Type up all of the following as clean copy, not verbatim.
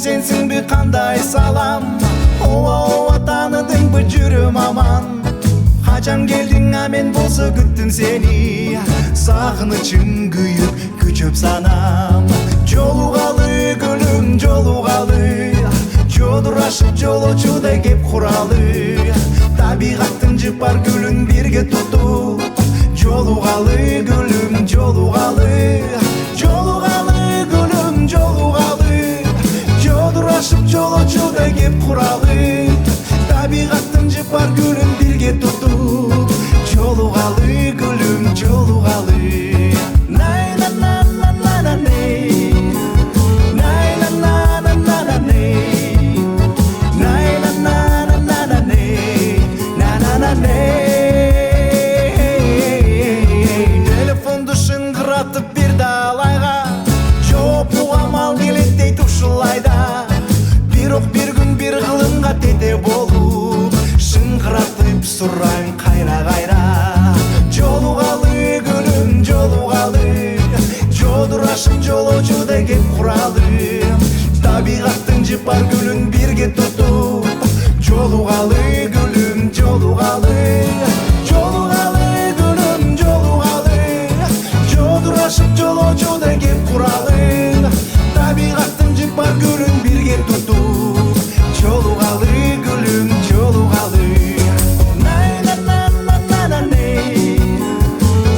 Sensin qanday salam, ova tanıdın жүрüm aman. Kaçan geldin amen bolsa күттім seni, sağınычым kүйüp küçөp sanam. Жолугалы gülüm жолугалы, жодурашып жолочуда кеп куралы. Табигаттын жыпар гүлүн бирге тутуп, жолугалы gülüm жолугалы, жолугалы gülüm жолугалы. Жодурашып жолочуда кеп куралы. Табигаттын жыпар гүлүн бирге тутуп, жолугалы gülüm жолугалы. Nay na na na na na nay, nay na na na na na nay, nay na na na na na nay, na na na nay. Telefonду шыңгыратып бир далайга, жооп угамал келет дейт ушулайда. Бирок бир күн бир кылымга тете болуп, шыңгыратып сурайм кайра. Жолугалы gülüm жолугалы, жодурашып жолочуда кеп куралы. Табигаттын жыпар гүлүн бирге тутуп, жолугалы gülüm жолугалы, жолугалы gülüm жолугалы. Жодурашып жолочуда кеп куралы. Табигаттын жыпар гүлүн бирге тутуп, жолугалы gülüm жолугалы. Nay na na na na na nay,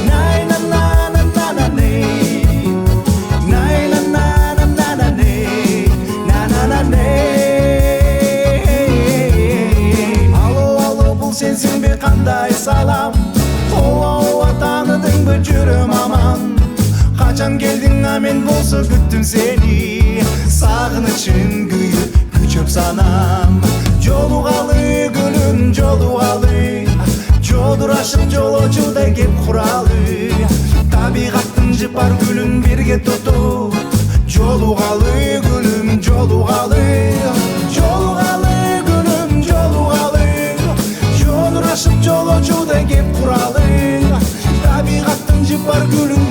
nay na na na na na nay, nay na na na na na nay, na na na nay. Alo бул сенсинби кандай салам, ова таныдыңбы жүрүм аман. Качан келдиң амен болсо күттүм сени, сагынычым күйүп күчөп санам. Жолугалы gülüm жолугалы, жодурашып жолочуда кеп куралы. Табигаттын жыпар гүлүн бирге тутуп, жолугалы gülüm жолугалы, жолугалы gülüm жолугалы. Жодурашып жолочуда кеп куралы. Табигаттын жыпар гүлүн